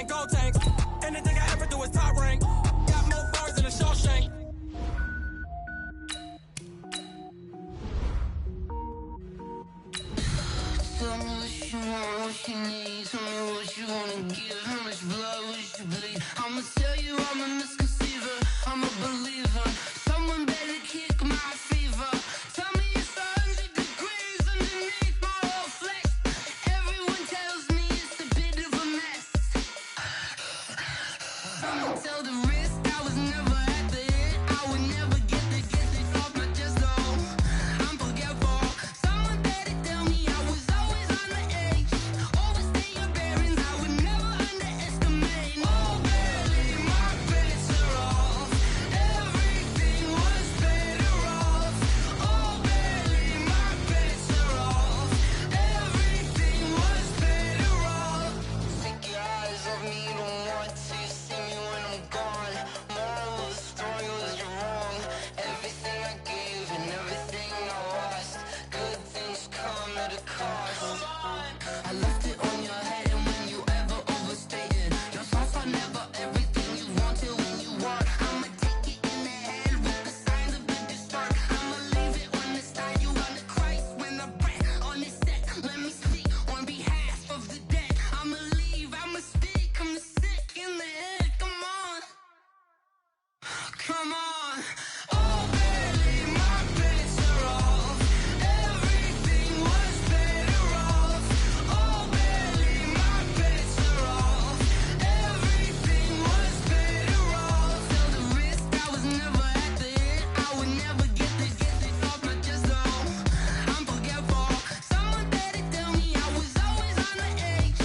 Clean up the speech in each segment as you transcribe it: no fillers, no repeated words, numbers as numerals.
and gold tanks. Anything I ever do is top rank. Got more bars than a Shawshank. Tell me what you want, what you need. Tell me what you wanna give. How much blood would you bleed? I'ma tell you I'm a misconceiver. I'm a believer. Someone better kick my fever. Tell me it's 100 degrees underneath my whole flesh. Everyone tells me it's a bit of a mess. I'ma tell the risk I was never at the hit. I would never get this off my chest though. I'm forgetful. Someone better tell me I was always on the edge. Overstay your bearings, I would never underestimate. Oh barely, my bets are off. Everything was better off. Oh barely, my bets are off. Everything was better off. Take your eyes off me, don't want to see me when I'm gone. Moral of the story was you're wrong. Everything I gave and everything I lost. Good things come at a cost. I left it on your head, and when you ever overstated yourself, I never everything you wanted when you want. I'ma take it in the head with the signs of the distort. I'ma leave it on the side. You on the Christ when I breath on this set. Let me speak on behalf of the dead. I'ma leave, I'ma speak. I'm sick in the head. Come on, come on. Oh, barely, my bets are off. Everything was better off. Oh, barely, my bets are off. Everything was better off. Tell the risk I was never at the hit. I would never get this off my chest though. I'm forgetful. Someone better tell me I was always on the edge.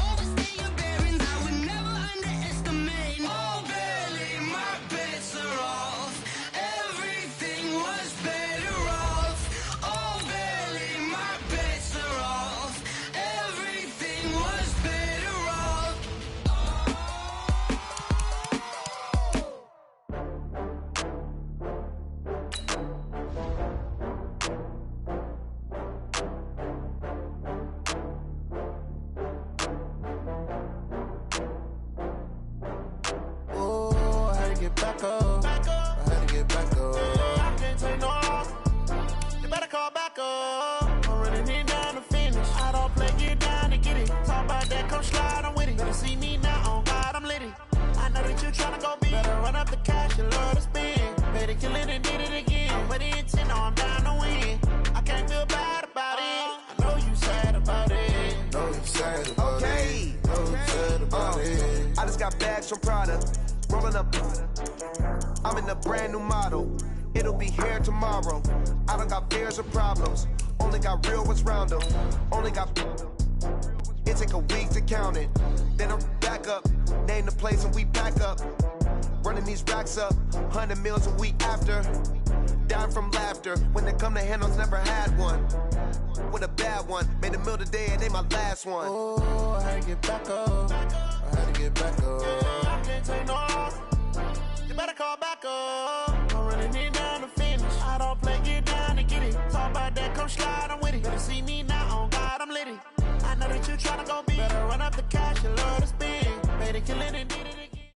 Overstay your bearings, I would never underestimate. Oh, barely, my bets are off. Everything was better off. Oh, barely, my bets are off. Everything was better off. Oh, I had to get back up. I had to get back up. I can't take no loss. You better call back up. I'm running it down to finish. I don't play, get down to get it. Talk about that, come slide, I'm with it. Better see me now, on God, I'm litty. I know that you tryna go big. Better run up the cash, you love to spend. Better kill it and did it again. I'm with the intent, no, I'm down to win. I can't feel bad about it. I know you sad about it. Know you sad about it. Know you sad about it. I just got bags from Prada, rolling up. I'm in a brand new model. It'll be here tomorrow. I don't got fears or problems. Only got real ones round them. Only got. It take a week to count it. Then I'm back up. Name the place and we pack up. Running these racks up. 100 meals a week after. Down from laughter. When they come to handles, never had one. With a bad one. Made a meal today and they my last one. Oh, I had to get back up. I had to get back up. I can't take no loss. You better call back up. I'm running it down to finish. I don't play, get down to get it. Talk about that, come slide, I'm with it. Better see me now, on God, I'm litty. I know that you tryna go big. Better run up the cash, you love to spend. Better kill it and did it again.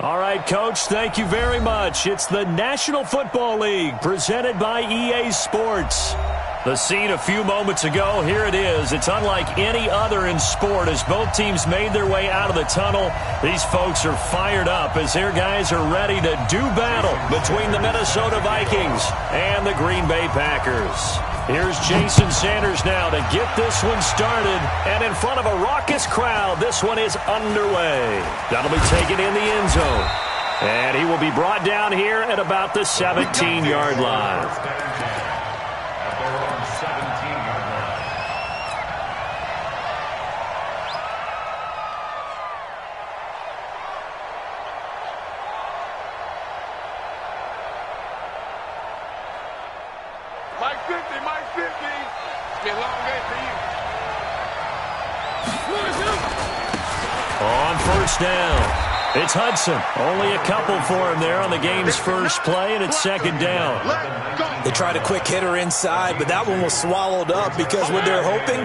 All right, Coach, thank you very much. It's the National Football League presented by EA Sports. The scene a few moments ago, here it is. It's unlike any other in sport as both teams made their way out of the tunnel. These folks are fired up as their guys are ready to do battle between the Minnesota Vikings and the Green Bay Packers. Here's Jason Sanders now to get this one started. And in front of a raucous crowd, this one is underway. That'll be taken in the end zone. And he will be brought down here at about the 17-yard line. Mike 50, Mike 50. It's been a long day for you. On first down. It's Hudson. Only a couple for him there on the game's first play, and it's second down. They tried a quick hitter inside, but that one was swallowed up because what they're hoping,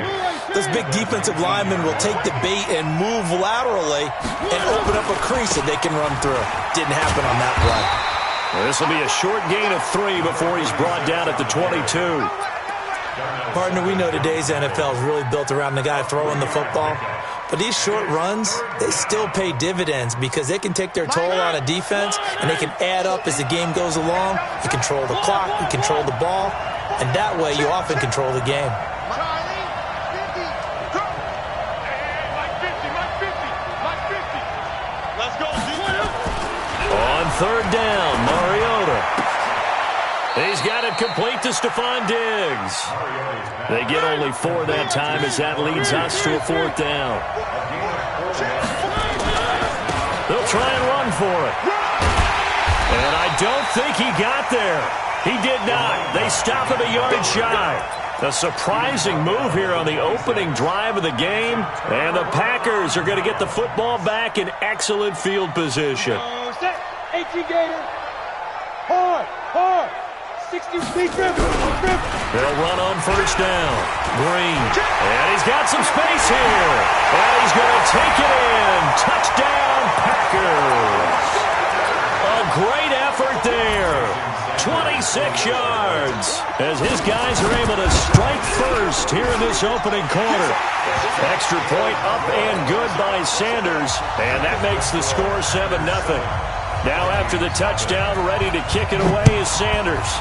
those big defensive linemen will take the bait and move laterally and open up a crease that they can run through. Didn't happen on that play. Well, this will be a short gain of 3 before he's brought down at the 22. Partner, we know today's NFL is really built around the guy throwing the football. But these short runs, they still pay dividends because they can take their toll on a defense and they can add up as the game goes along. You control the clock, you control the ball, and that way you often control the game. On third down, Mariota. He's got it complete to Stephon Diggs. They get only 4 that time as that leads us to a 4th down. They'll try and run for it. And I don't think he got there. He did not. They stop him a yard shy. A surprising move here on the opening drive of the game. And the Packers are going to get the football back in excellent field position. 18 Gator. Hard. 60 feet. They'll run on first down. Green. And he's got some space here. And he's going to take it in. Touchdown, Packers. A great effort there. 26 yards as his guys are able to strike first here in this opening quarter. Extra point up and good by Sanders. And that makes the score 7-0. Now after the touchdown, ready to kick it away is Sanders.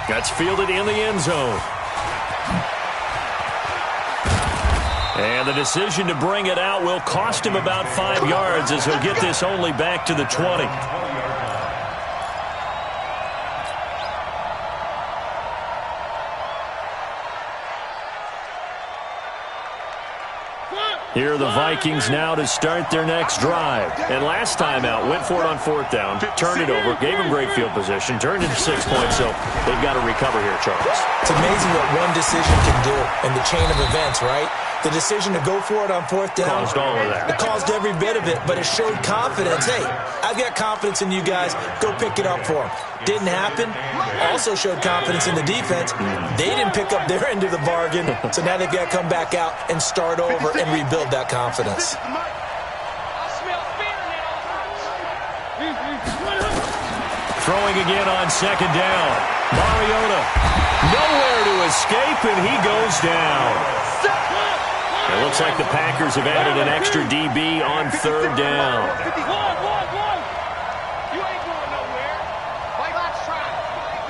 That's fielded in the end zone. And the decision to bring it out will cost him about 5 yards as he'll get this only back to the 20. Here are the Vikings now to start their next drive. And last time out, went for it on 4th down, turned it over, gave them great field position, turned it to 6 points, so they've got to recover here, Charles. It's amazing what one decision can do in the chain of events, right? The decision to go for it on 4th down. Caused all of that. It caused every bit of it, but it showed confidence. Hey, I've got confidence in you guys. Go pick it up for them. Didn't happen. Also showed confidence in the defense. They didn't pick up their end of the bargain, so now they've got to come back out and start over and rebuild that confidence. Throwing again on second down. Mariota nowhere to escape, and he goes down. It looks like the Packers have added an extra DB on 3rd down. You ain't going nowhere. Let's try.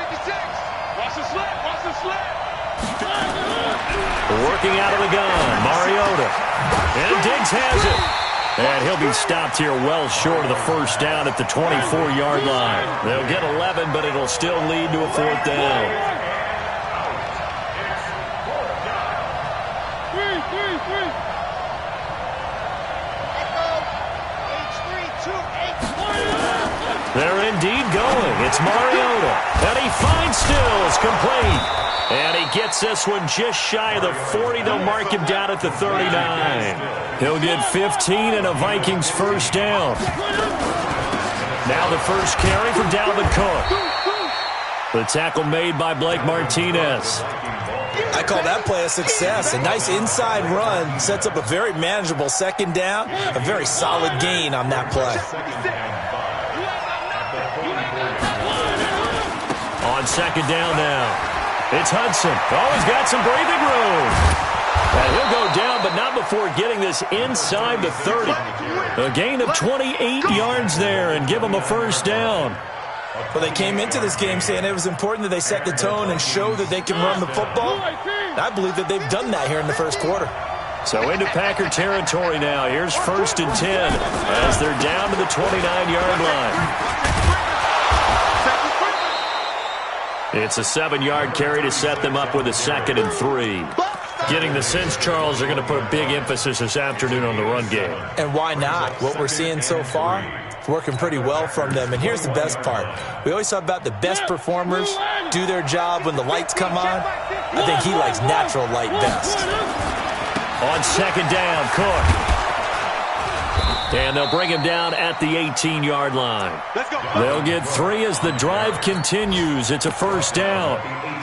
56. Watch the slip. Working out of the gun, Mariota. And Diggs has it. And he'll be stopped here well short of the first down at the 24-yard line. They'll get 11, but it'll still lead to a 4th down. They're indeed going. It's Mariota. And he finds Stills complete. And he gets this one just shy of the 40. They'll mark him down at the 39. He'll get 15 and a Vikings first down. Now the first carry for Dalvin Cook. The tackle made by Blake Martinez. I call that play a success. A nice inside run sets up a very manageable second down. A very solid gain on that play. On second down now. It's Hudson. Oh, he's got some breathing room. And he'll go down, but not before getting this inside the 30. A gain of 28 yards there and give him a first down. Well, they came into this game saying it was important that they set the tone and show that they can run the football. And I believe that they've done that here in the first quarter. So into Packer territory now. Here's 1st and 10 as they're down to the 29-yard line. It's a 7-yard carry to set them up with a 2nd and 3. Getting the sense, Charles, they're going to put a big emphasis this afternoon on the run game. And why not? What we're seeing so far, it's working pretty well from them. And here's the best part. We always talk about the best performers do their job when the lights come on. I think he likes natural light best. On second down, Cook. And they'll bring him down at the 18-yard line. They'll get 3 as the drive continues. It's a first down.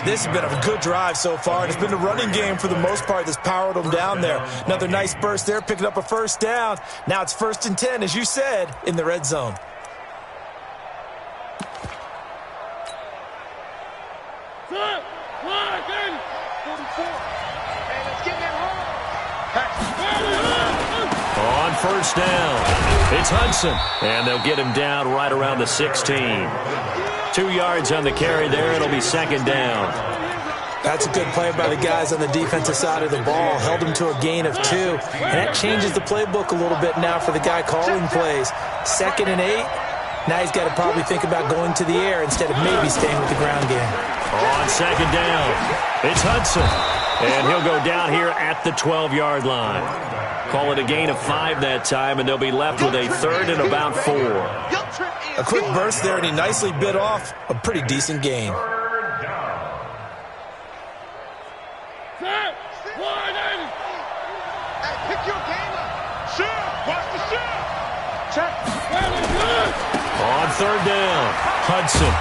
This has been a good drive so far. It's been the running game for the most part that's powered them down there. Another nice burst there, picking up a first down. Now it's 1st and 10, as you said, in the red zone. On first down, it's Hudson, and they'll get him down right around the 16. 2 yards on the carry there. It'll be 2nd down. That's a good play by the guys on the defensive side of the ball. Held them to a gain of 2, and that changes the playbook a little bit now for the guy calling plays. 2nd and 8. Now he's got to probably think about going to the air instead of maybe staying with the ground game. On 2nd down, it's Hudson, and he'll go down here at the 12-yard line. Call it a gain of 5 that time, and they'll be left with a 3rd and about 4. A quick burst there, and he nicely bit off a pretty decent gain. On 3rd down, Hudson.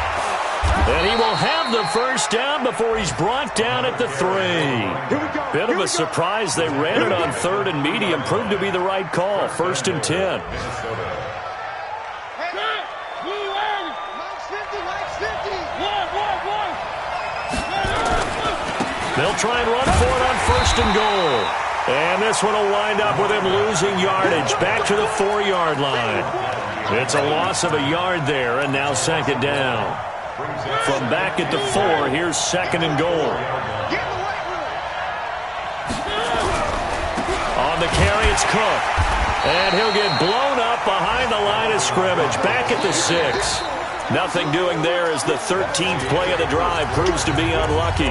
And he will have the first down before he's brought down at the 3. Bit of a surprise. They ran it on 3rd and medium. Proved to be the right call. 1st and 10. They'll try and run for it on 1st and goal. And this one will wind up with him losing yardage back to the 4-yard line. It's a loss of a yard there, and now 2nd down. From back at the 4, here's 2nd and goal. On the carry, it's Cook. And he'll get blown up behind the line of scrimmage. Back at the 6. Nothing doing there as the 13th play of the drive proves to be unlucky.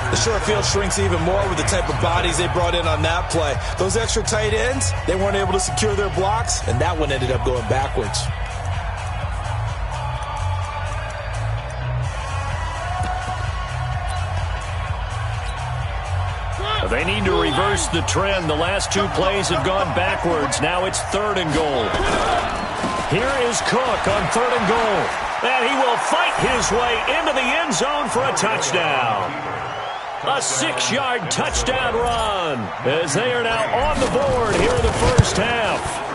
The short field shrinks even more with the type of bodies they brought in on that play. Those extra tight ends, they weren't able to secure their blocks, and that one ended up going backwards. They need to reverse the trend. The last 2 plays have gone backwards. Now it's 3rd and goal. Here is Cook on 3rd and goal. And he will fight his way into the end zone for a touchdown. A 6-yard touchdown run as they are now on the board here in the first half.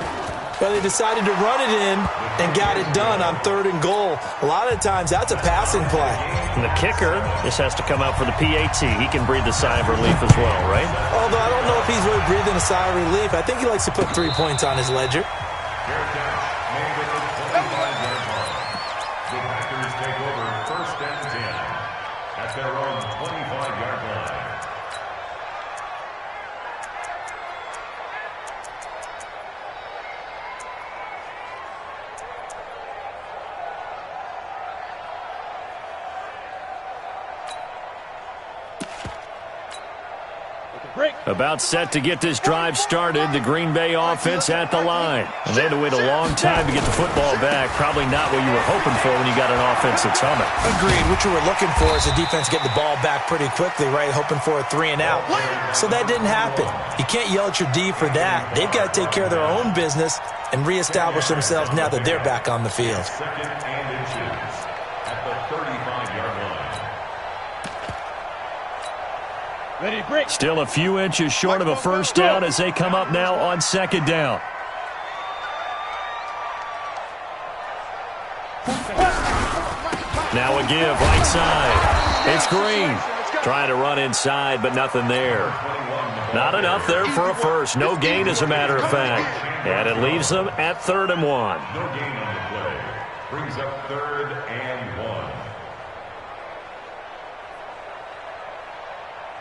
Well, they decided to run it in and got it done on 3rd and goal. A lot of times that's a passing play. And the kicker just has to come out for the PAT. He can breathe a sigh of relief as well, right? Although I don't know if he's really breathing a sigh of relief. I think he likes to put 3 points on his ledger. About set to get this drive started. The Green Bay offense at the line. And they had to wait a long time to get the football back. Probably not what you were hoping for when you got an offense that's humming. Agreed. What you were looking for is the defense get the ball back pretty quickly, right? Hoping for a 3 and out. So that didn't happen. You can't yell at your D for that. They've got to take care of their own business and reestablish themselves now that they're back on the field. 2nd and inches at the 35-yard line. Still a few inches short of a first down as they come up now on 2nd down. Now a give right side. It's Green. Trying to run inside, but nothing there. Not enough there for a first. No gain, as a matter of fact. And it leaves them at 3rd and 1. No gain on the play. Brings up 3rd and 1.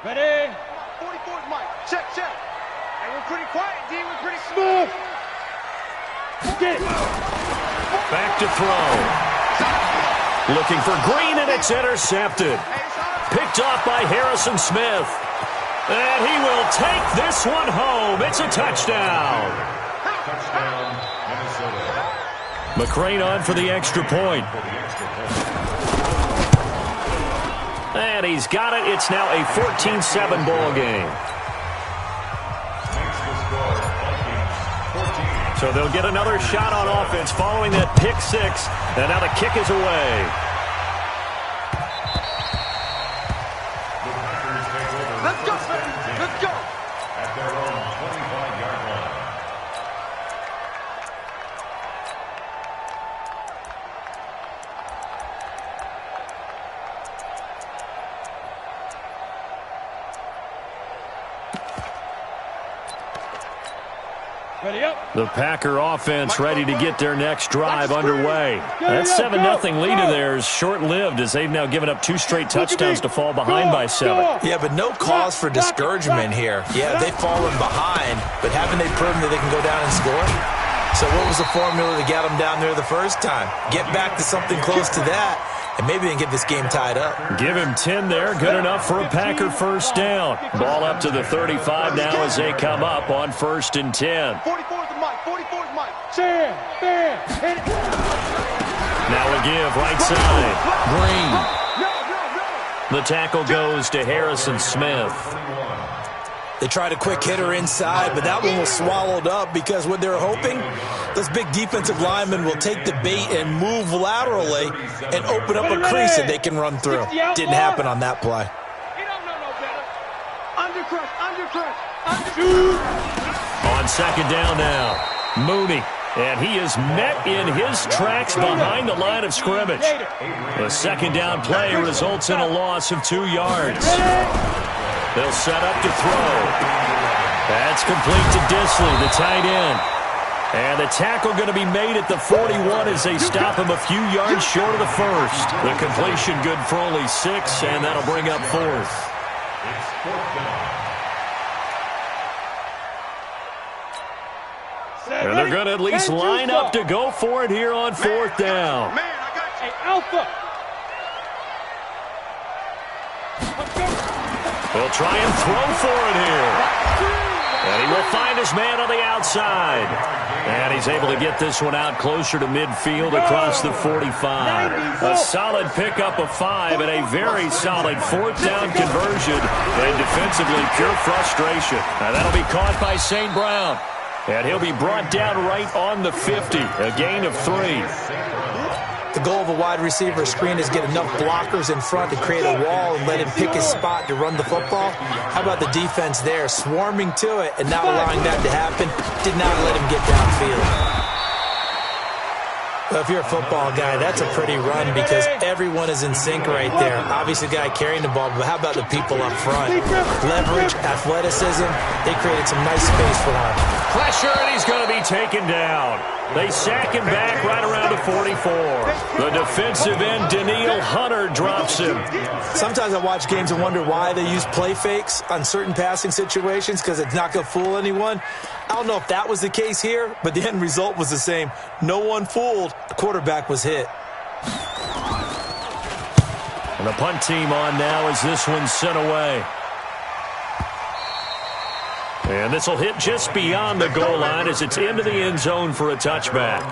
Ready? 44's Mike. Check. And we're pretty quiet, D. We're pretty smooth. Get it. Back to throw. Looking for Green, and it's intercepted. Picked off by Harrison Smith. And he will take this one home. It's a touchdown. Touchdown, Minnesota. McCrane on for the extra point. And he's got it. It's now a 14-7 ball game. So they'll get another shot on offense following that pick six. And now the kick is away. Let's go, let's go. At their own 25-yard line. Ready up. The Packer offense ready to get their next drive underway. That 7-0 lead of theirs short-lived as they've now given up 2 straight touchdowns to fall behind by 7. Yeah, but no cause for discouragement here. Yeah, they've fallen behind, but haven't they proven that they can go down and score? So what was the formula to get them down there the first time? Get back to something close to that, and maybe they can get this game tied up. Give him 10 there. Good enough for a Packer first down. Ball up to the 35 now as they come up on 1st and 10. 44's the mic, 44's mic. Stand, hit it. Now a give right side. Green. The tackle goes to Harrison Smith. They tried a quick hitter inside, but that one was swallowed up because what they're hoping, those big defensive linemen will take the bait and move laterally and open up a crease that they can run through. Didn't happen on that play. He don't know no better. Undercrush. On 2nd down now, Mooney. And he is met in his tracks behind the line of scrimmage. The 2nd down play results in a loss of 2 yards. They'll set up to throw. That's complete to Disley, the tight end. And the tackle going to be made at the 41 as they stop him a few yards short of the first. The completion good for only 6, and that'll bring up 4th. It's 4th down. And they're going to at least line up to go for it here on 4th down. Man, I got you. Hey, Alpha. They'll try and throw for it here. And he will find his man on the outside. And he's able to get this one out closer to midfield across the 45. A solid pickup of 5 and a very solid 4th down conversion. And defensively, pure frustration. Now that'll be caught by St. Brown. And he'll be brought down right on the 50. A gain of 3. The goal of a wide receiver screen is get enough blockers in front to create a wall and let him pick his spot to run the football. How about the defense there, swarming to it and not allowing that to happen? Did not let him get downfield. Well, if you're a football guy, that's a pretty run because everyone is in sync right there. Obviously, the guy carrying the ball, but how about the people up front? Leverage, athleticism, they created some nice space for him. Pressure, and he's going to be taken down. They sack him back right around the 44. The defensive end, Daniil Hunter, drops him. Sometimes I watch games and wonder why they use play fakes on certain passing situations because it's not going to fool anyone. I don't know if that was the case here, but the end result was the same. No one fooled. The quarterback was hit. And the punt team on now as this one's sent away. And this will hit just beyond the goal line as it's into the end zone for a touchback.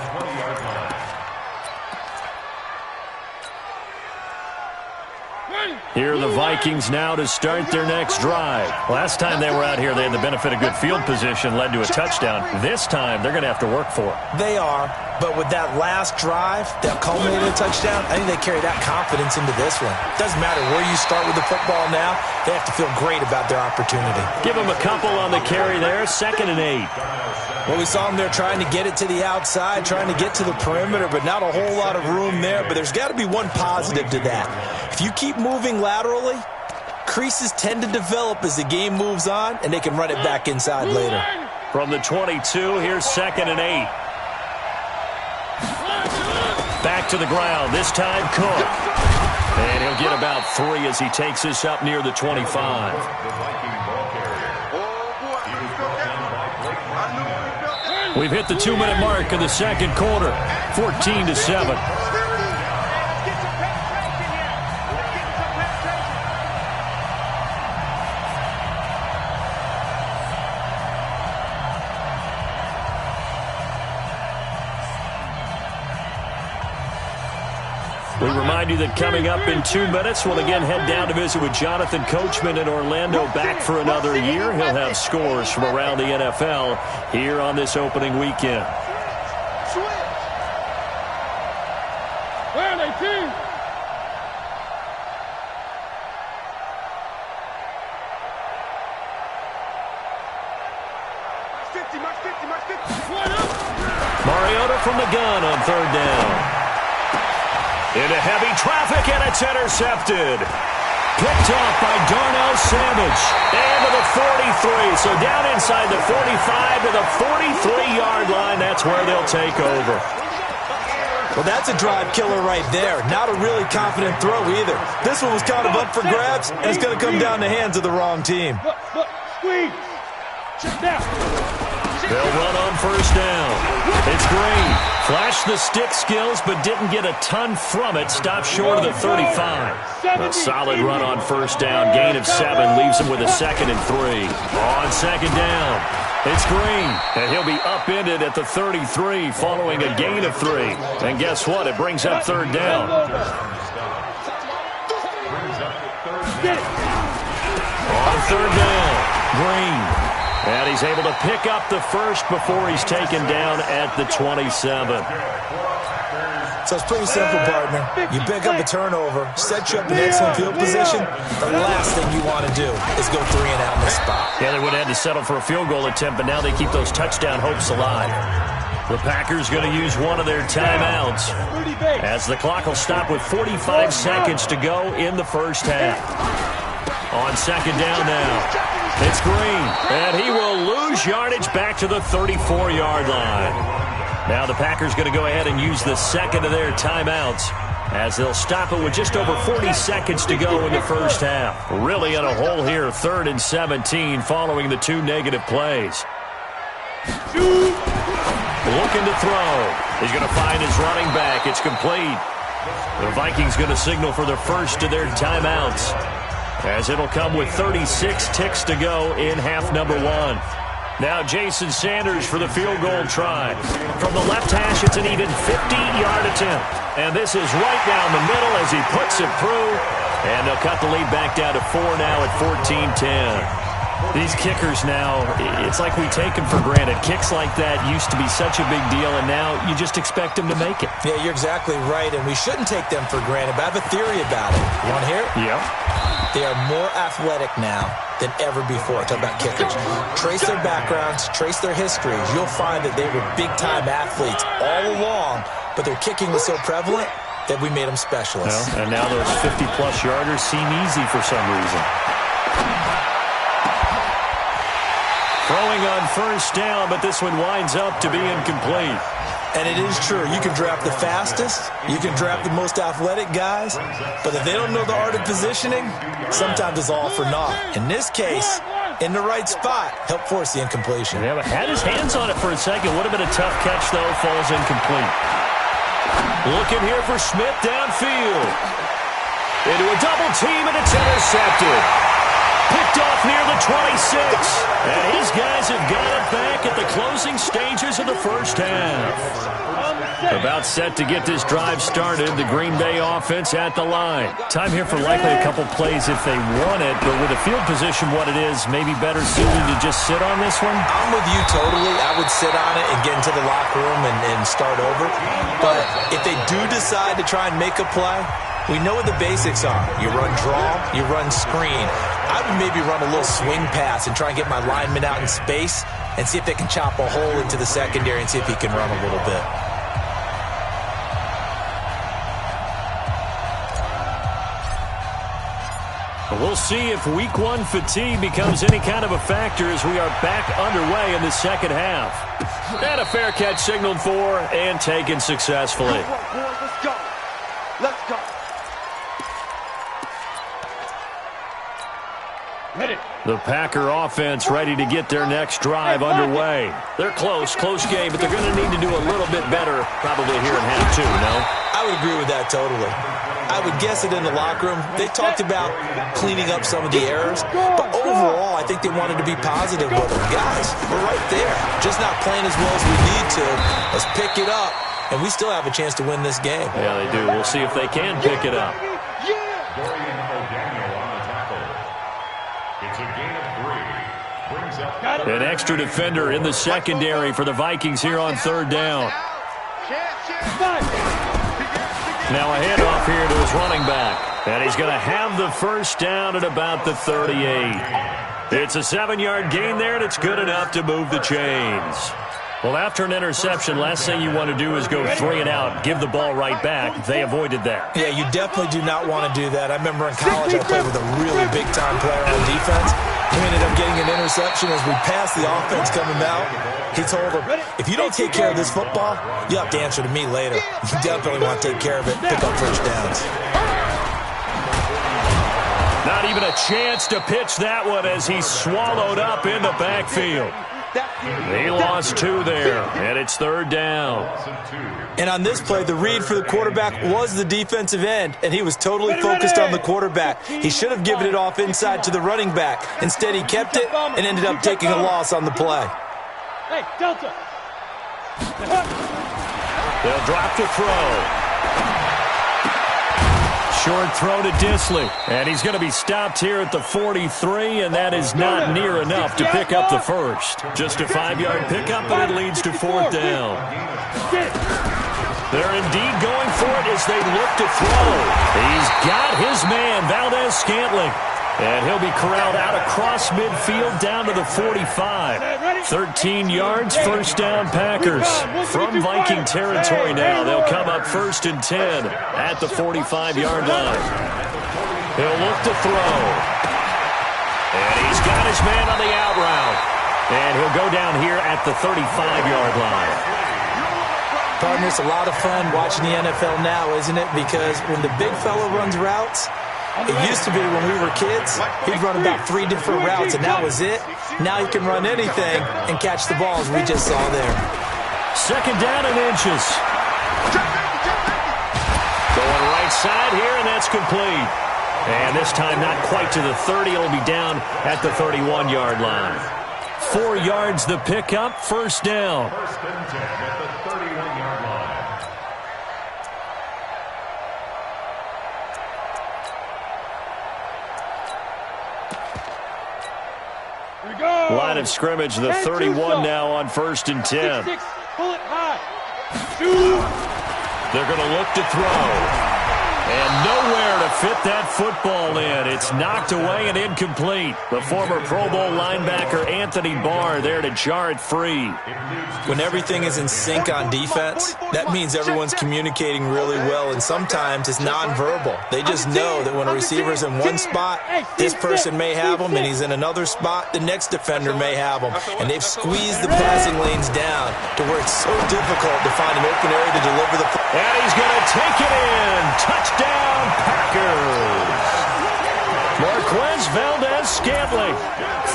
Here are the Vikings now to start their next drive. Last time they were out here, they had the benefit of good field position, led to a touchdown. This time, they're going to have to work for it. They are, but with that last drive that culminated in a touchdown, I think they carry that confidence into this one. Doesn't matter where you start with the football now, they have to feel great about their opportunity. Give them a couple on the carry there, 2nd and 8. Well, we saw them there trying to get it to the outside, trying to get to the perimeter, but not a whole lot of room there. But there's got to be one positive to that. If you keep moving laterally, creases tend to develop as the game moves on, and they can run it back inside later. From the 22, here's 2nd and 8. Back to the ground, this time Cook. And he'll get about 3 as he takes this up near the 25. We've hit the 2-minute mark of the second quarter, 14-7. We remind you that coming up in 2 minutes, we'll again head down to visit with Jonathan Coachman in Orlando, back for another year. He'll have scores from around the NFL here on this opening weekend. Where are they, team? Mariota from the gun on third down. Into heavy traffic, and it's intercepted. Picked off by Darnell Savage. And to the 43. So down inside the 45 to the 43-yard line. That's where they'll take over. Well, that's a drive killer right there. Not a really confident throw either. This one was kind of up for grabs, and it's going to come down the hands of the wrong team. Look, squeeze. Check down. They'll run on first down. It's Green. Flashed the stick skills, but didn't get a ton from it. Stopped short of the 35. A solid run on first down. Gain of 7 leaves him with a 2nd and 3. On second down, it's Green. And he'll be upended at the 33 following a gain of 3. And guess what? It brings up third down. On third down, Green. And he's able to pick up the first before he's taken down at the 27. So it's pretty simple, partner. You pick up a turnover, set you up in excellent field position. The last thing you want to do is go 3 and out in this spot. Yeah, they would have had to settle for a field goal attempt, but now they keep those touchdown hopes alive. The Packers going to use one of their timeouts as the clock will stop with 45 seconds to go in the first half. On second down now, it's Green, and he will lose yardage back to the 34-yard line. Now the Packers going to go ahead and use the second of their timeouts as they'll stop it with just over 40 seconds to go in the first half. Really in a hole here, 3rd and 17 following the 2 negative plays. Looking to throw. He's going to find his running back. It's complete. The Vikings going to signal for the first of their timeouts, as it'll come with 36 ticks to go in half number 1. Now Jason Sanders for the field goal try. From the left hash, it's an even 50-yard attempt. And this is right down the middle as he puts it through. And they'll cut the lead back down to 4 now at 14-10. These kickers now, it's like we take them for granted. Kicks like that used to be such a big deal, and now you just expect them to make it. Yeah, you're exactly right, and we shouldn't take them for granted, but I have a theory about it. You want to hear it? Yeah. They are more athletic now than ever before. Talk about kickers. Trace their backgrounds, trace their histories. You'll find that they were big-time athletes all along, but their kicking was so prevalent that we made them specialists. Well, and now those 50-plus yarders seem easy for some reason. Throwing on first down, but this one winds up to be incomplete. And it is true. You can draft the fastest. You can draft the most athletic guys. But if they don't know the art of positioning, sometimes it's all for naught. In this case, in the right spot, help force the incompletion. Yeah, but had his hands on it for a second. Would have been a tough catch, though. Falls incomplete. Looking here for Smith downfield. Into a double team, and it's intercepted. Picked off near the 26. And his guys have got it back at the closing stages of the first half. About set to get this drive started, the Green Bay offense at the line. Time here for likely a couple plays if they want it, but with the field position what it is, maybe better suited to just sit on this one? I'm with you totally. I would sit on it and get into the locker room and start over. But if they do decide to try and make a play, we know what the basics are. You run draw, you run screen. I would maybe run a little swing pass and try and get my lineman out in space and see if they can chop a hole into the secondary and see if he can run a little bit. We'll see if week 1 fatigue becomes any kind of a factor as we are back underway in the second half. And a fair catch signaled for and taken successfully. Let's go. Let's go. The Packer offense ready to get their next drive underway. They're close game, but they're going to need to do a little bit better probably here in half 2, no? I would agree with that totally. I would guess it in the locker room. They talked about cleaning up some of the errors, but overall, I think they wanted to be positive with them. Guys, we're right there. Just not playing as well as we need to. Let's pick it up and we still have a chance to win this game. Yeah, they do. We'll see if they can pick it up. Dorian O'Daniel on the tackle. It's a gain of 3. Brings up An extra defender in the secondary for the Vikings here on third down. Now a handoff here to his running back. And he's going to have the first down at about the 38. It's a 7-yard gain there, and it's good enough to move the chains. Well, after an interception, last thing you want to do is go 3 and out, give the ball right back. They avoided that. Yeah, you definitely do not want to do that. I remember in college I played with a really big-time player on defense. He ended up getting an interception as we passed the offense coming out. He told him, if you don't take care of this football, you have to answer to me later. You definitely want to take care of it, pick up first downs. Not even a chance to pitch that one as he's swallowed up in the backfield. He lost 2 there, and it's third down. And on this play, the read for the quarterback was the defensive end, and he was totally focused on the quarterback. He should have given it off inside to the running back. Instead, he kept it and ended up taking a loss on the play. Hey, Delta. They'll drop the throw. Short throw to Disley, and he's going to be stopped here at the 43, and that is not near enough to pick up the first. Just a 5-yard pickup, but it leads to fourth down. They're indeed going for it as they look to throw. He's got his man, Valdez-Scantling, and he'll be corralled out across midfield down to the 45. 13 yards, first down Packers. From Viking territory now, they'll come up 1st and 10 at the 45-yard line. He'll look to throw. And he's got his man on the out route. And he'll go down here at the 35-yard line. Partner, it's a lot of fun watching the NFL now, isn't it? Because when the big fella runs routes, it used to be when we were kids, he'd run about 3 different routes, and that was it. Now he can run anything and catch the balls we just saw there. Second down and inches. Going right side here, and that's complete. And this time not quite to the 30. It'll be down at the 31-yard line. 4 yards the pickup, first down. 1st and 10 at the 31-yard line. Line of scrimmage, the 31 now on 1st and 10. Pull it high. They're going to look to throw. And nowhere to fit that football in. It's knocked away and incomplete. The former Pro Bowl linebacker Anthony Barr there to jar it free. When everything is in sync on defense, that means everyone's communicating really well, and sometimes it's nonverbal. They just know that when a receiver's in one spot, this person may have him, and he's in another spot, the next defender may have him. And they've squeezed the passing lanes down to where it's so difficult to find an open area to deliver the football. And he's going to take it in. Touchdown, Packers. Marquez Valdez-Scantling,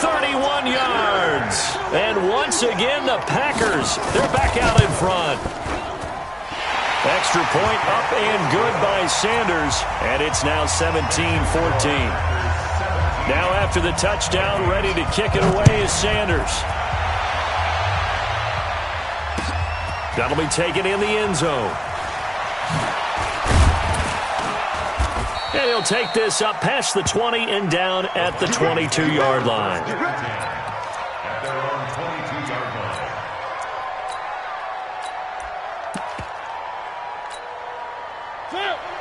31 yards. And once again, the Packers, they're back out in front. Extra point up and good by Sanders, and it's now 17-14. Now after the touchdown, ready to kick it away is Sanders. That'll be taken in the end zone. And he'll take this up past the 20 and down at the 22-yard line. At their own 22-yard line.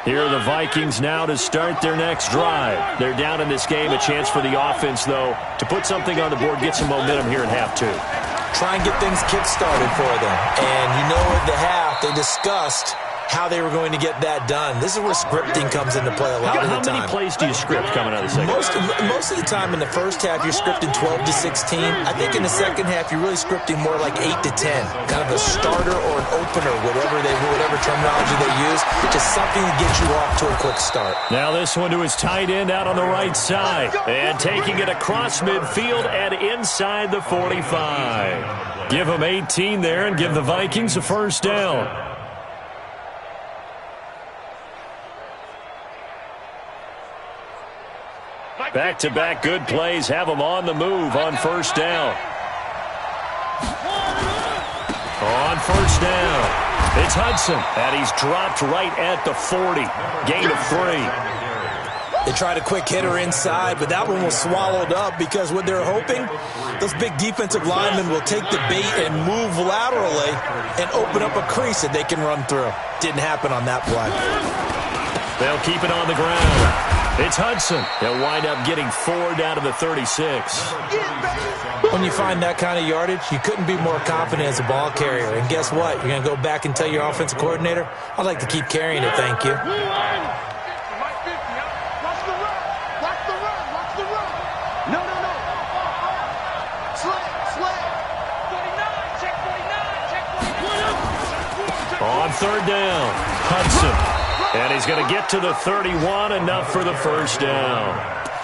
Here are the Vikings now to start their next drive. They're down in this game. A chance for the offense, though, to put something on the board, get some momentum here in half 2. Try and get things kick-started for them. And you know at the half, they discussed how they were going to get that done. This is where scripting comes into play a lot of the time. How many plays do you script coming out of the second half? Most of the time in the first half, you're scripting 12 to 16. I think in the second half, you're really scripting more like 8 to 10. Kind of a starter or an opener, whatever terminology they use. Just something to get you off to a quick start. Now this one to his tight end out on the right side. And taking it across midfield and inside the 45. Give him 18 there and give the Vikings a first down. Back-to-back good plays have them on the move on first down. On first down. It's Hudson, and he's dropped right at the 40. Gain of 3. They tried a quick hitter inside, but that one was swallowed up because what they're hoping, those big defensive linemen will take the bait and move laterally and open up a crease that they can run through. Didn't happen on that play. They'll keep it on the ground. It's Hudson. They'll wind up getting 4 down to the 36. When you find that kind of yardage, you couldn't be more confident as a ball carrier. And guess what? You're going to go back and tell your offensive coordinator, I'd like to keep carrying it, thank you. On 3rd down, Hudson. And he's going to get to the 31, enough for the first down.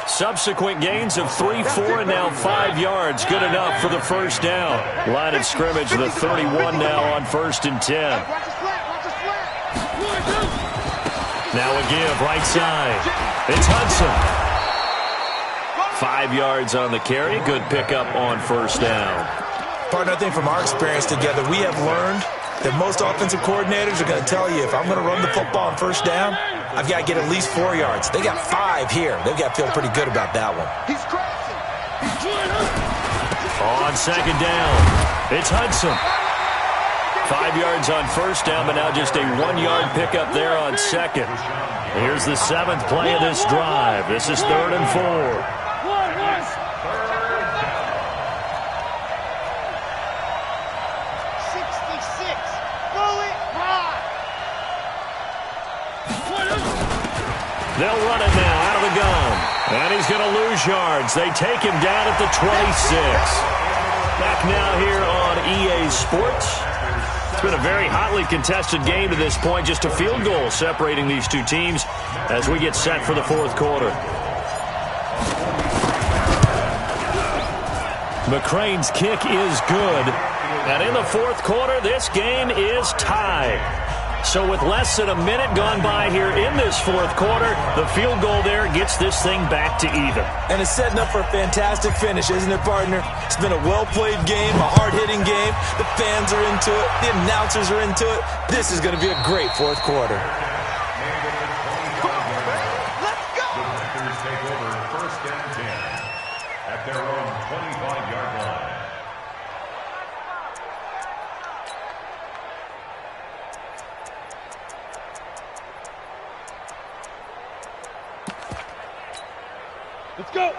Subsequent gains of 3, 4, and now 5 yards. Good enough for the first down. Line of scrimmage, the 31 now on 1st and 10. Now a give, right side. It's Hudson. 5 yards on the carry. Good pickup on 1st down. Partner, I think from our experience together, we have learned that most offensive coordinators are going to tell you, if I'm going to run the football on 1st down, I've got to get at least 4 yards. They got 5 here. They've got to feel pretty good about that one. On 2nd down, it's Hudson. 5 yards on 1st down, but now just a 1-yard pickup there on 2nd. Here's the 7th play of this drive. This is 3rd and 4. They'll run it now out of the gun. And he's going to lose yards. They take him down at the 26. Back now here on EA Sports. It's been a very hotly contested game to this point. Just a field goal separating these two teams as we get set for the 4th quarter. McCrane's kick is good. And in the 4th quarter, this game is tied. So with less than a minute gone by here in this 4th quarter, the field goal there gets this thing back to even. And it's setting up for a fantastic finish, isn't it, partner? It's been a well-played game, a hard-hitting game. The fans are into it. The announcers are into it. This is going to be a great 4th quarter. Let's go! The Packers take over 1st and 10 at their own 25-yard line.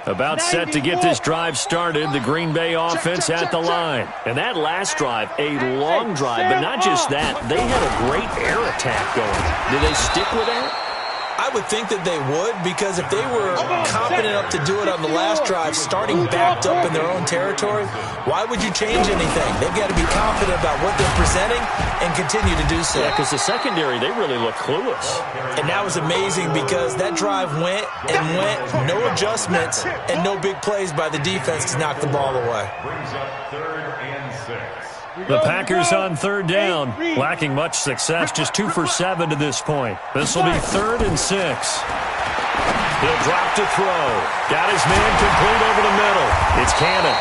About set to get this drive started, the Green Bay offense at the line. And that last drive, a long drive, but not just that. They had a great air attack going. Did they stick with that? I would think that they would, because if they were confident enough to do it on the last drive, starting backed up in their own territory, why would you change anything? They've got to be confident about what they're presenting and continue to do so. Yeah, because the secondary, they really look clueless. And that was amazing because that drive went and went, no adjustments and no big plays by the defense to knock the ball away. Brings up 3rd and 6. The Packers on 3rd down, lacking much success, just 2 for 7 to this point. This will be 3rd and 6. He'll drop to throw. Got his man complete over the middle. It's Cannon.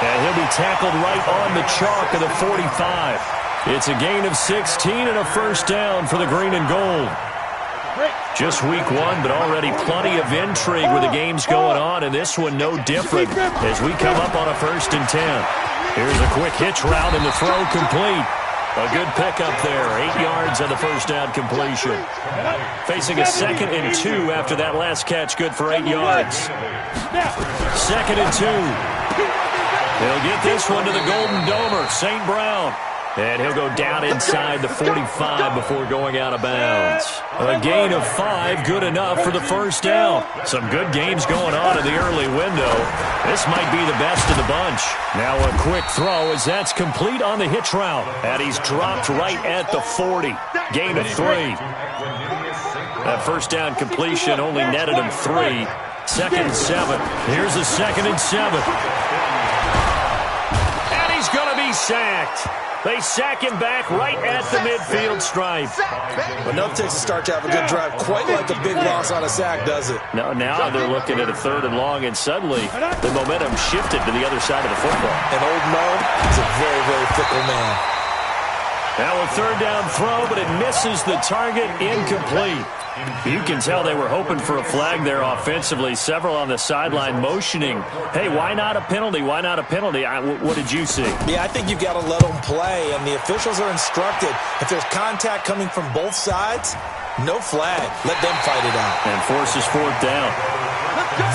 And he'll be tackled right on the chalk of the 45. It's a gain of 16 and a 1st down for the green and gold. Just week 1, but already plenty of intrigue with the games going on, and this one no different as we come up on a 1st and 10. Here's a quick hitch route and the throw complete. A good pickup there. 8 yards on the 1st down completion. Facing a 2nd and 2 after that last catch. Good for 8 yards. 2nd and 2. They'll get this one to the Golden Domer, St. Brown. And he'll go down inside the 45 before going out of bounds. A gain of 5, good enough for the 1st down. Some good games going on in the early window. This might be the best of the bunch. Now a quick throw as that's complete on the hitch route. And he's dropped right at the 40. Gain of 3. That 1st down completion only netted him 3. 2nd and 7. Here's a 2nd and 7. And he's going to be sacked. They sack him back right at the midfield stripe. Enough takes a start to have a good drive, quite like a big loss on a sack, does it? No, now they're looking at a 3rd and long, and suddenly the momentum shifted to the other side of the football. And old Mo is a very, very fickle man. Now a third down throw, but it misses the target, incomplete. You can tell they were hoping for a flag there offensively. Several on the sideline motioning, hey, why not a penalty? Why not a penalty? What did you see? Yeah, I think you've got to let them play, and the officials are instructed. If there's contact coming from both sides, no flag. Let them fight it out. And forces fourth down.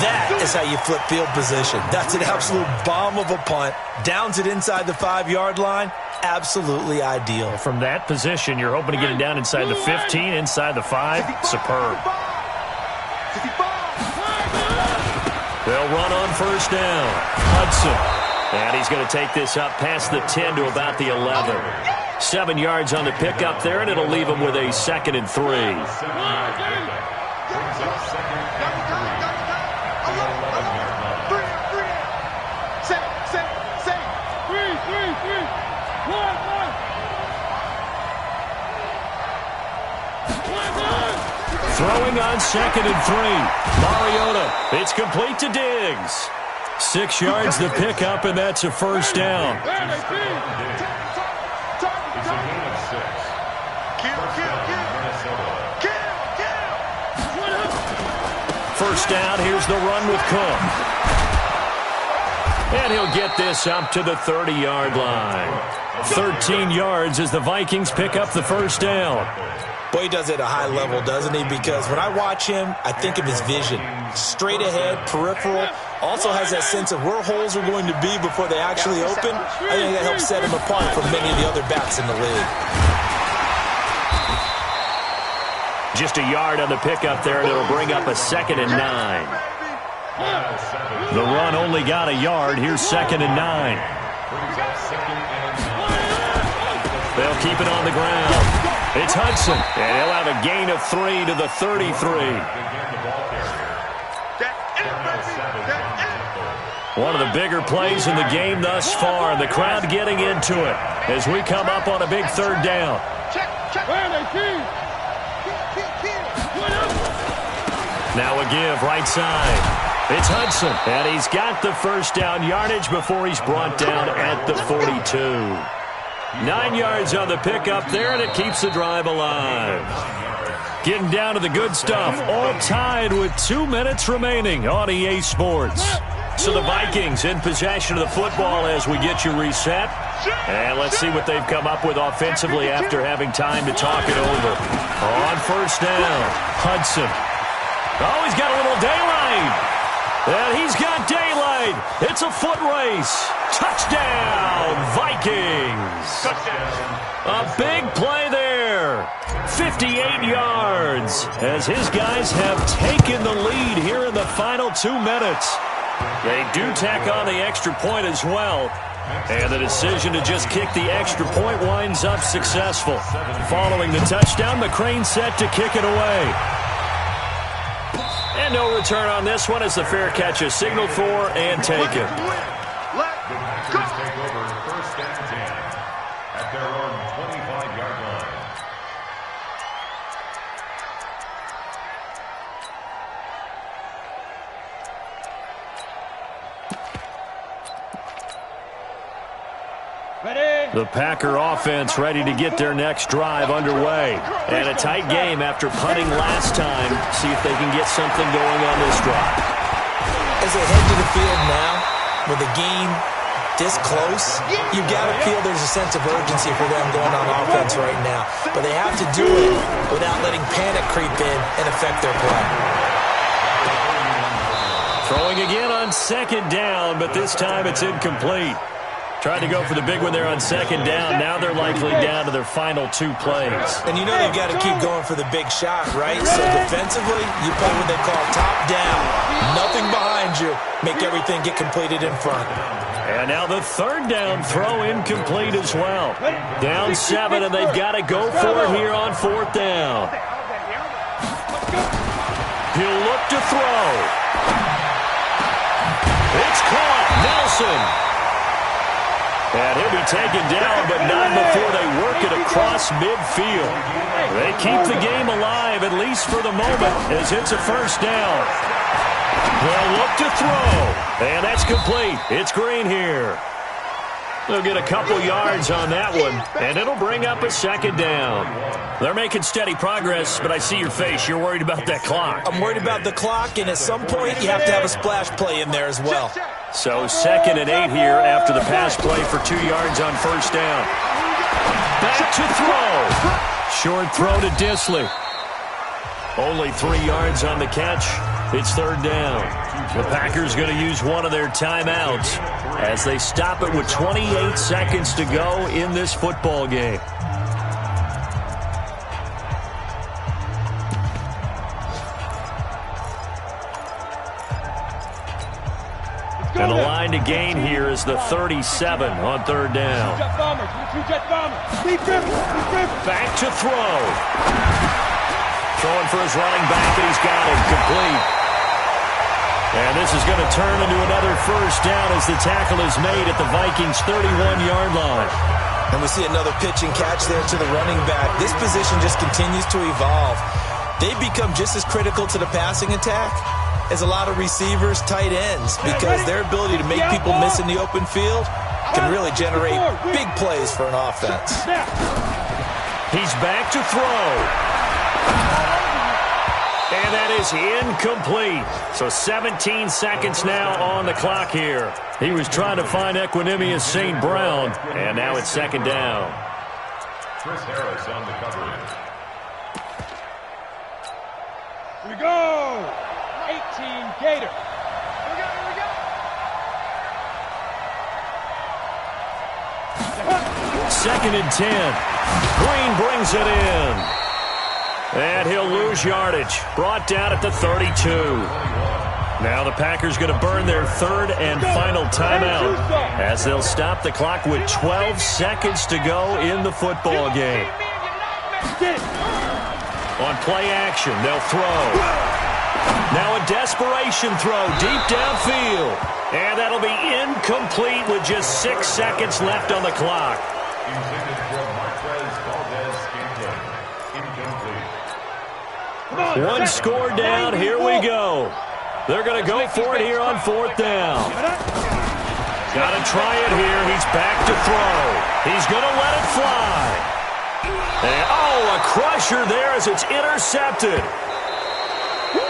That is how you flip field position. That's an absolute bomb of a punt. Downs it inside the 5-yard line. Absolutely ideal. From that position, you're hoping to get it down inside the 15, inside the 5. Superb. They'll run on first down. Hudson. And he's going to take this up past the 10 to about the 11. 7 yards on the pickup there, and it'll leave him with a 2nd and 3. Throwing on 2nd and 3. Mariota. It's complete to Diggs. 6 yards the pickup, and that's a first down. First down, here's the run with Cook. And he'll get this up to the 30-yard line. 13 yards as the Vikings pick up the first down. Boy, he does it at a high level, doesn't he? Because when I watch him, I think of his vision. Straight ahead, peripheral. Also has that sense of where holes are going to be before they actually open. I think that helps set him apart from many of the other backs in the league. Just a yard on the pickup there, and it'll bring up a 2nd and 9. The run only got a yard. Here's 2nd and 9. They'll keep it on the ground. It's Hudson, and he'll have a gain of 3 to the 33. One of the bigger plays in the game thus far, and the crowd getting into it as we come up on a big third down. Now a give, right side. It's Hudson, and he's got the first down yardage before he's brought down at the 42. 9 yards on the pickup there, and it keeps the drive alive. Getting down to the good stuff, all tied with 2 minutes remaining on EA Sports. So the Vikings in possession of the football as we get you reset. And let's see what they've come up with offensively after having time to talk it over. On first down, Hudson. Oh, he's got a little daylight. And he's got daylight. It's a foot race. Touchdown, Vikings. A big play there. 58 yards as his guys have taken the lead here in the final 2 minutes. They do tack on the extra point as well. And the decision to just kick the extra point winds up successful. Following the touchdown, McCrane set to kick it away. And no return on this one as the fair catch is signaled for and taken. Take over first and 10 at their own 25-yard line. The Packer offense ready to get their next drive underway. And a tight game after punting last time. See if they can get something going on this drive. As they head to the field now, with the game this close, you've got to feel there's a sense of urgency for them going on offense right now. But they have to do it without letting panic creep in and affect their play. Throwing again on second down, but this time it's incomplete. Tried to go for the big one there on second down. Now they're likely down to their final 2 plays. And you know they've got to keep going for the big shot, right? So defensively, you play what they call top down. Nothing behind you. Make everything get completed in front. And now the third down throw incomplete as well. Down 7, and they've got to go for it here on fourth down. He'll look to throw. It's caught. Nelson. And he'll be taken down, but not before they work it across midfield. They keep the game alive, at least for the moment, as it's a first down. They'll look to throw, and that's complete. It's Green here. They'll get a couple yards on that one, and it'll bring up a second down. They're making steady progress, but I see your face. You're worried about that clock. I'm worried about the clock, and at some point, you have to have a splash play in there as well. So 2nd and 8 here after the pass play for 2 yards on first down. Back to throw. Short throw to Disley. Only 3 yards on the catch. It's 3rd down. The Packers going to use one of their timeouts as they stop it with 28 seconds to go in this football game. And the line to gain here is the 37 on 3rd down. Back to throw. Throwing for his running back, and he's got him complete. And this is going to turn into another first down as the tackle is made at the Vikings' 31-yard line. And we see another pitch and catch there to the running back. This position just continues to evolve. They become just as critical to the passing attack as a lot of receivers, tight ends, because their ability to make people miss in the open field can really generate big plays for an offense. He's back to throw. And that is incomplete. So 17 seconds now on the clock here. He was trying to find Equanimous St. Brown, and now it's 2nd down. Chris Harris on the coverage. Here we go. 18 Gator. Here we go. 2nd and 10. Green brings it in. And he'll lose yardage. Brought down at the 32. Now the Packers going to burn their 3rd and final timeout as they'll stop the clock with 12 seconds to go in the football game. On play action, they'll throw. Now a desperation throw deep downfield. And that'll be incomplete with just 6 seconds left on the clock. One score down. Here we go. They're going to go for it here on 4th down. Got to try it here. He's back to throw. He's going to let it fly. And, oh, a crusher there as it's intercepted.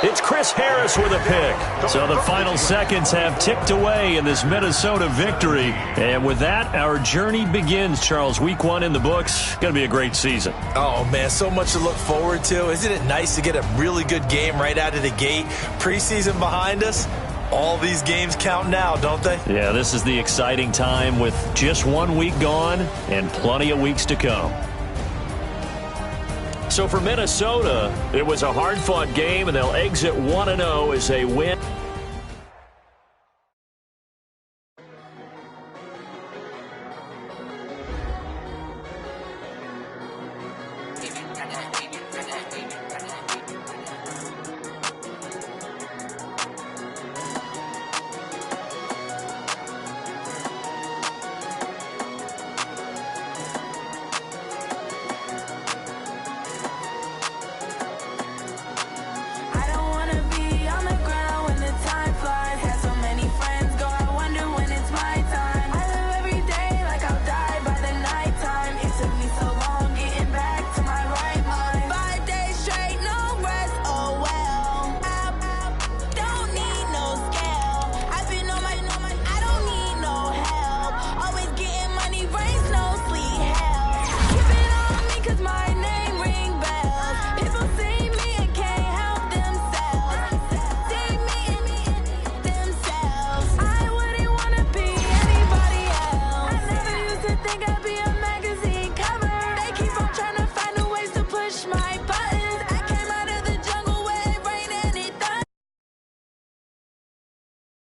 It's Chris Harris with a pick. So the final seconds have ticked away in this Minnesota victory. And with that, our journey begins, Charles. Week 1 in the books. Going to be a great season. Oh, man, so much to look forward to. Isn't it nice to get a really good game right out of the gate? Preseason behind us. All these games count now, don't they? Yeah, this is the exciting time with just 1 week gone and plenty of weeks to come. So for Minnesota, it was a hard-fought game, and they'll exit 1-0 as they win.